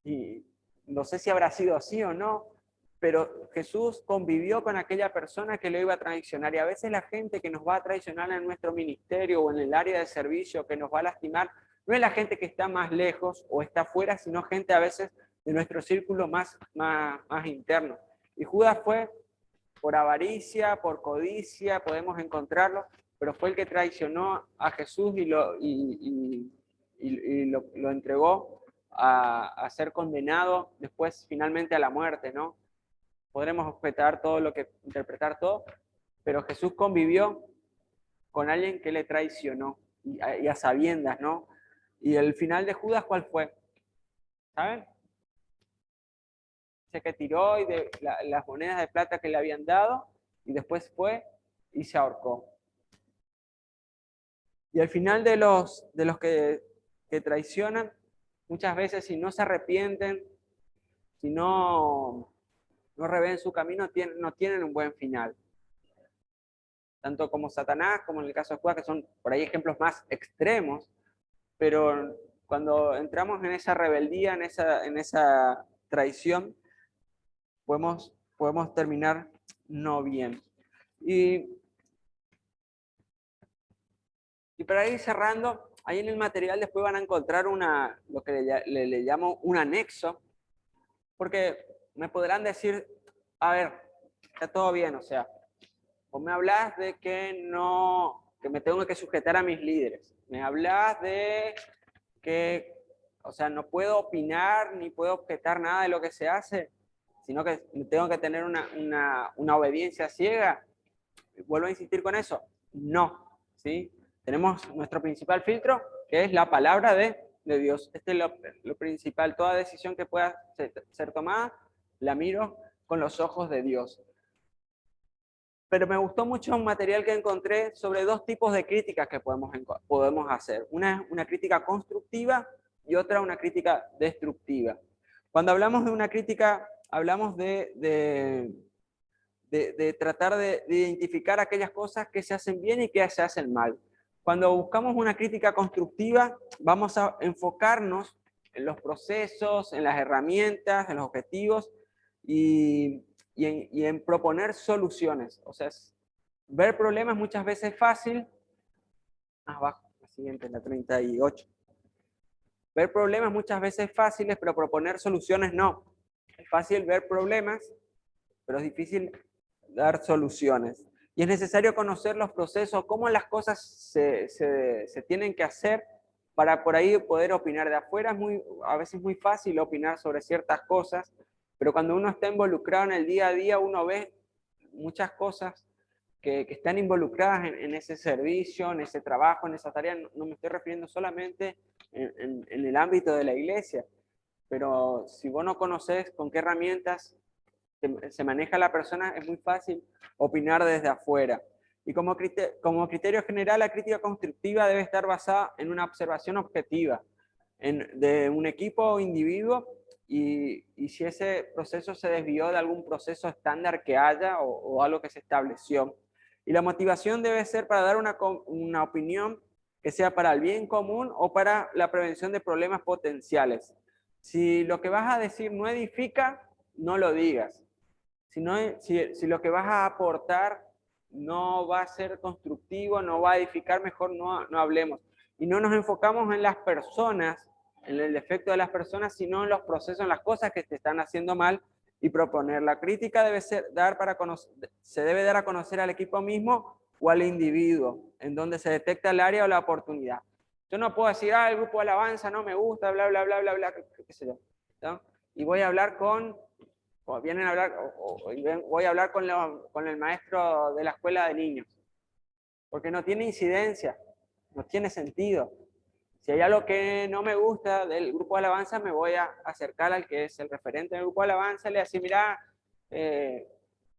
A: Y no sé si habrá sido así o no, pero Jesús convivió con aquella persona que lo iba a traicionar. Y a veces la gente que nos va a traicionar en nuestro ministerio o en el área de servicio, que nos va a lastimar, no es la gente que está más lejos o está afuera, sino gente a veces de nuestro círculo más interno. Y Judas fue por avaricia, por codicia, podemos encontrarlo, pero fue el que traicionó a Jesús y lo entregó a ser condenado después finalmente a la muerte, ¿no? Podremos interpretar todo, pero Jesús convivió con alguien que le traicionó y a sabiendas, ¿no? Y el final de Judas, ¿cuál fue? ¿Saben? Sé que tiró las monedas de plata que le habían dado y después fue y se ahorcó. Y al final de los que traicionan, muchas veces si no se arrepienten, si no revén su camino, no tienen un buen final. Tanto como Satanás, como en el caso de Judas, que son por ahí ejemplos más extremos, pero cuando entramos en esa rebeldía, en esa traición, podemos terminar no bien. Y para ir cerrando, ahí en el material después van a encontrar lo que le llamo un anexo, porque me podrán decir, a ver, está todo bien, o sea, vos me hablas de que me tengo que sujetar a mis líderes, me hablas de que, o sea, no puedo opinar ni puedo objetar nada de lo que se hace, sino que tengo que tener una obediencia ciega. Vuelvo a insistir con eso, no, ¿sí? Tenemos nuestro principal filtro, que es la palabra de Dios. Este es lo principal. Toda decisión que pueda ser tomada, la miro con los ojos de Dios. Pero me gustó mucho un material que encontré sobre dos tipos de críticas que podemos hacer. Una es una crítica constructiva y otra una crítica destructiva. Cuando hablamos de una crítica, hablamos de de tratar de identificar aquellas cosas que se hacen bien y que se hacen mal. Cuando buscamos una crítica constructiva, vamos a enfocarnos en los procesos, en las herramientas, en los objetivos y en proponer soluciones. O sea, ver problemas muchas veces es fácil. Abajo, la siguiente, la 38. Ver problemas muchas veces es fácil, pero proponer soluciones no. Es fácil ver problemas, pero es difícil dar soluciones. Y es necesario conocer los procesos, cómo las cosas se tienen que hacer para por ahí poder opinar. De afuera es a veces muy fácil opinar sobre ciertas cosas, pero cuando uno está involucrado en el día a día, uno ve muchas cosas que están involucradas en ese servicio, en ese trabajo, en esa tarea. No me estoy refiriendo solamente en el ámbito de la iglesia, pero si vos no conocés con qué herramientas se maneja la persona, es muy fácil opinar desde afuera. Y como criterio general, la crítica constructiva debe estar basada en una observación objetiva de un equipo o individuo, y si ese proceso se desvió de algún proceso estándar que haya o algo que se estableció. Y la motivación debe ser para dar una opinión que sea para el bien común o para la prevención de problemas potenciales. Si lo que vas a decir no edifica, no lo digas. Si lo que vas a aportar no va a ser constructivo, no va a edificar, mejor no hablemos. Y no nos enfocamos en las personas, en el defecto de las personas, sino en los procesos, en las cosas que te están haciendo mal, y proponer. La crítica se debe dar a conocer al equipo mismo o al individuo, en donde se detecta el área o la oportunidad. Yo no puedo decir, el grupo de alabanza no me gusta, bla, bla, bla, bla, bla, qué sé yo, ¿no? Y voy a hablar vienen a hablar, voy a hablar con el maestro de la escuela de niños, porque no tiene incidencia, no tiene sentido. Si hay algo que no me gusta del grupo de alabanza, me voy a acercar al que es el referente del grupo de alabanza, le voy a decir, mira,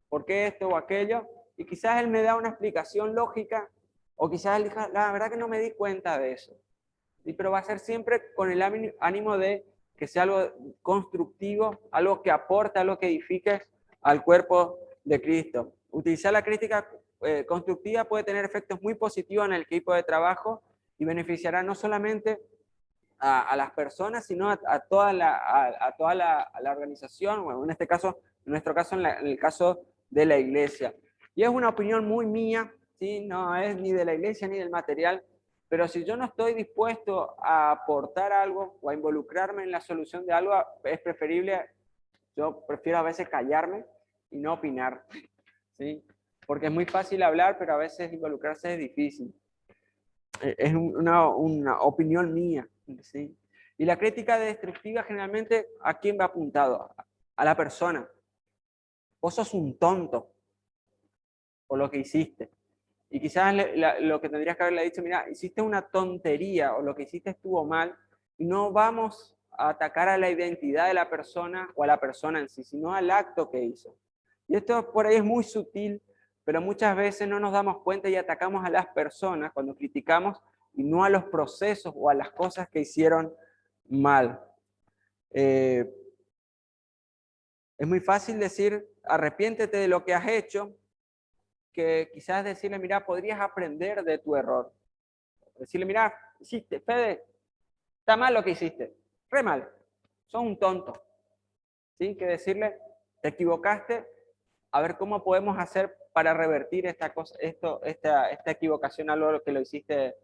A: ¿por qué esto o aquello? Y quizás él me da una explicación lógica, o quizás él diga, la verdad que no me di cuenta de eso. ¿Sí? Pero va a ser siempre con el ánimo de que sea algo constructivo, algo que aporte, algo que edifique al cuerpo de Cristo. Utilizar la crítica constructiva puede tener efectos muy positivos en el equipo de trabajo y beneficiará no solamente a las personas, sino a toda la organización, bueno, en nuestro caso, en el caso de la iglesia. Y es una opinión muy mía, ¿sí? No es ni de la iglesia ni del material, pero si yo no estoy dispuesto a aportar algo o a involucrarme en la solución de algo, es preferible, yo prefiero a veces callarme y no opinar, ¿sí? Porque es muy fácil hablar, pero a veces involucrarse es difícil. Es una opinión mía, ¿sí? Y la crítica destructiva generalmente, ¿a quién va apuntado? A la persona. Vos sos un tonto por lo que hiciste. Y quizás lo que tendrías que haberle dicho, mira, hiciste una tontería o lo que hiciste estuvo mal, y no vamos a atacar a la identidad de la persona o a la persona en sí, sino al acto que hizo. Y esto por ahí es muy sutil, pero muchas veces no nos damos cuenta y atacamos a las personas cuando criticamos y no a los procesos o a las cosas que hicieron mal. Es muy fácil decir, arrepiéntete de lo que has hecho, que quizás decirle, mira, podrías aprender de tu error. Decirle, mira, hiciste, Fede, está mal lo que hiciste, re mal, sos un tonto. ¿Sí? Que decirle, te equivocaste, a ver cómo podemos hacer para revertir esta equivocación, algo que lo hiciste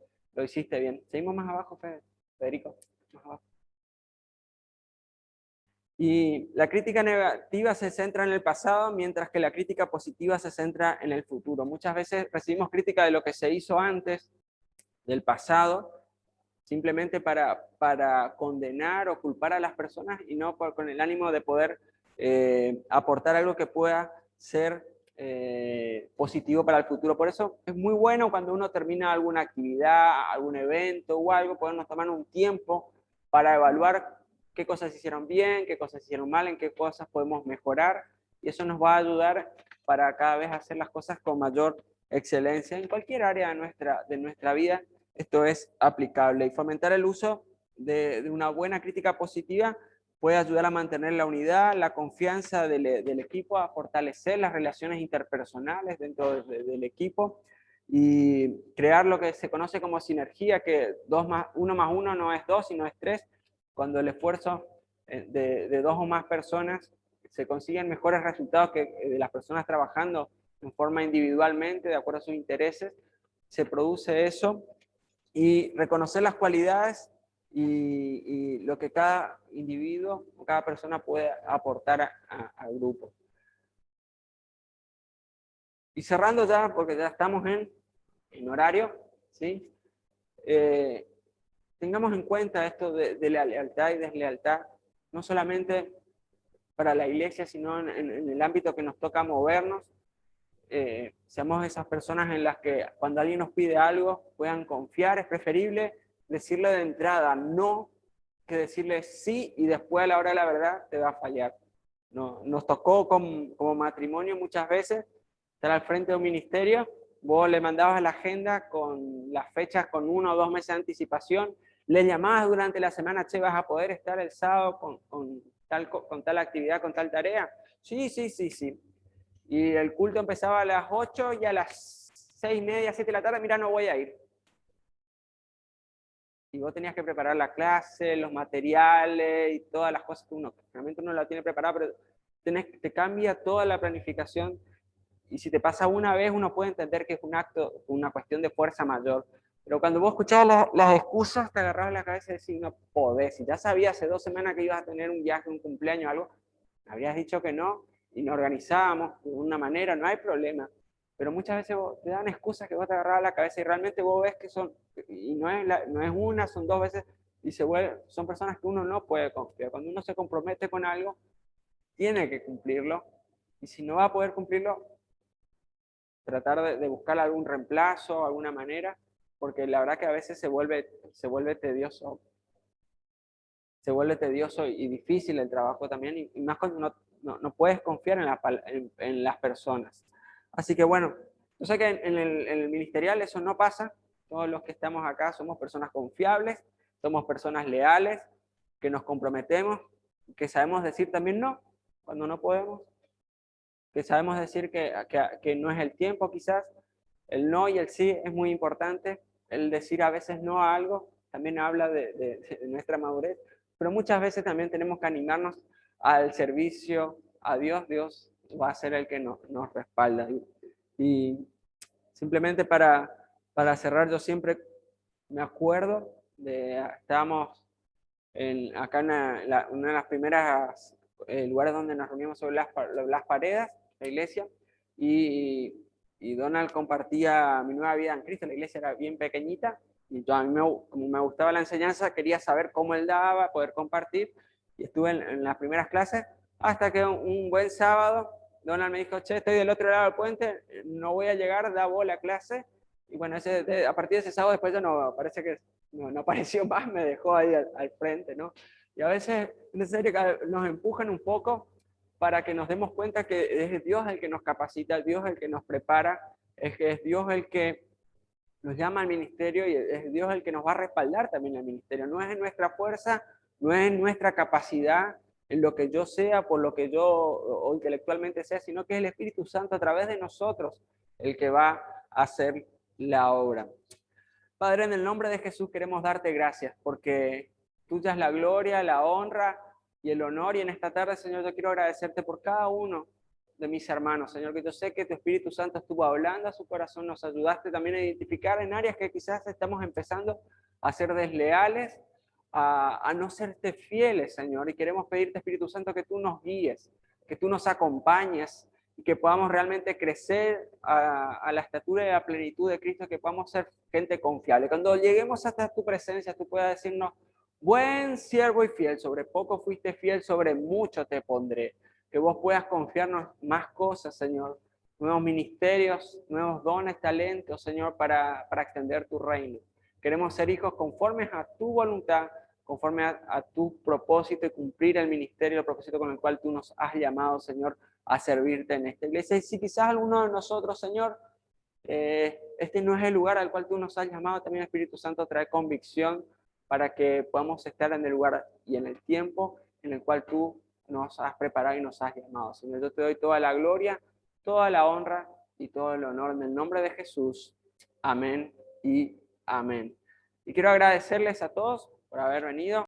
A: bien. Seguimos más abajo, Federico. Más abajo. Y la crítica negativa se centra en el pasado, mientras que la crítica positiva se centra en el futuro. Muchas veces recibimos crítica de lo que se hizo antes, del pasado, simplemente para condenar o culpar a las personas y no con el ánimo de poder aportar algo que pueda ser positivo para el futuro. Por eso es muy bueno cuando uno termina alguna actividad, algún evento o algo, podernos tomar un tiempo para evaluar qué cosas hicieron bien, qué cosas hicieron mal, en qué cosas podemos mejorar, y eso nos va a ayudar para cada vez hacer las cosas con mayor excelencia en cualquier área de nuestra vida. Esto es aplicable, y fomentar el uso de una buena crítica positiva puede ayudar a mantener la unidad, la confianza del equipo, a fortalecer las relaciones interpersonales dentro del equipo y crear lo que se conoce como sinergia, que 1 más 1 no es 2, sino es 3, cuando el esfuerzo de 2 o más personas se consiguen mejores resultados que de las personas trabajando en forma individualmente, de acuerdo a sus intereses, se produce eso. Y reconocer las cualidades y lo que cada individuo o cada persona puede aportar al grupo. Y cerrando ya, porque ya estamos en horario, ¿sí? Tengamos en cuenta esto de la lealtad y deslealtad, no solamente para la iglesia, sino en el ámbito que nos toca movernos. Seamos esas personas en las que cuando alguien nos pide algo puedan confiar. Es preferible decirle de entrada no que decirle sí y después a la hora de la verdad te va a fallar. No, nos tocó como matrimonio muchas veces estar al frente de un ministerio, vos le mandabas la agenda con las fechas con 1 o 2 meses de anticipación, le llamabas durante la semana, che, vas a poder estar el sábado con tal actividad, con tal tarea. Sí, sí, sí, sí. Y el culto empezaba a las 8 y a las 6:30, 7 de la tarde, mira, no voy a ir. Y vos tenías que preparar la clase, los materiales y todas las cosas que realmente uno la tiene preparada, pero te cambia toda la planificación. Y si te pasa una vez, uno puede entender que es un acto, una cuestión de fuerza mayor. Pero cuando vos escuchabas las excusas, te agarrabas la cabeza y decías, no podés. Si ya sabías hace 2 semanas que ibas a tener un viaje, un cumpleaños o algo, habrías dicho que no y nos organizábamos de una manera, no hay problema. Pero muchas veces te dan excusas que vos te agarrabas la cabeza y realmente vos ves que son, y no es una, son 2 veces, y son personas que uno no puede confiar. Cuando uno se compromete con algo, tiene que cumplirlo. Y si no va a poder cumplirlo, tratar de buscar algún reemplazo, alguna manera, porque la verdad que a veces se vuelve tedioso. Se vuelve tedioso y difícil el trabajo también, y más cuando no puedes confiar en las personas. Así que bueno, yo sé que en el ministerial eso no pasa. Todos los que estamos acá somos personas confiables, somos personas leales, que nos comprometemos, que sabemos decir también no cuando no podemos, que sabemos decir que no es el tiempo quizás. El no y el sí es muy importante. El decir a veces no a algo también habla de nuestra madurez, pero muchas veces también tenemos que animarnos al servicio a Dios. Dios va a ser el que nos respalda. Y simplemente para cerrar, yo siempre me acuerdo estábamos acá en una de las primeras lugares donde nos reunimos sobre las paredes, la iglesia, y Donald compartía mi nueva vida en Cristo. La iglesia era bien pequeñita y yo, como me gustaba la enseñanza, quería saber cómo él daba, poder compartir, y estuve en las primeras clases hasta que un buen sábado Donald me dijo, che, estoy del otro lado del puente, no voy a llegar, da vos la clase. Y bueno, a partir de ese sábado después ya no, parece que no apareció más, me dejó ahí al frente, ¿no? Y a veces es necesario que nos empujan un poco para que nos demos cuenta que es Dios el que nos capacita, Dios el que nos prepara, es Dios el que nos llama al ministerio y es Dios el que nos va a respaldar también al ministerio. No es en nuestra fuerza, no es en nuestra capacidad, en lo que yo sea, por lo que yo o intelectualmente sea, sino que es el Espíritu Santo a través de nosotros el que va a hacer la obra. Padre, en el nombre de Jesús queremos darte gracias porque tuya es la gloria, la honra y el honor. Y en esta tarde, Señor, yo quiero agradecerte por cada uno de mis hermanos, Señor, que yo sé que tu Espíritu Santo estuvo hablando a su corazón, nos ayudaste también a identificar en áreas que quizás estamos empezando a ser desleales, a no serte fieles, Señor. Y queremos pedirte, Espíritu Santo, que tú nos guíes, que tú nos acompañes, y que podamos realmente crecer a la estatura y a la plenitud de Cristo, que podamos ser gente confiable. Cuando lleguemos hasta tu presencia, tú puedas decirnos, buen siervo y fiel, sobre poco fuiste fiel, sobre mucho te pondré. Que vos puedas confiarnos más cosas, Señor, nuevos ministerios, nuevos dones, talentos, Señor, para extender tu reino. Queremos ser hijos conformes a tu voluntad, conforme a tu propósito, y cumplir el ministerio, el propósito con el cual tú nos has llamado, Señor, a servirte en esta iglesia. Y si quizás alguno de nosotros, Señor, este no es el lugar al cual tú nos has llamado, también Espíritu Santo trae convicción para que podamos estar en el lugar y en el tiempo en el cual tú nos has preparado y nos has llamado. Señor, yo te doy toda la gloria, toda la honra y todo el honor en el nombre de Jesús. Amén y amén. Y quiero agradecerles a todos por haber venido.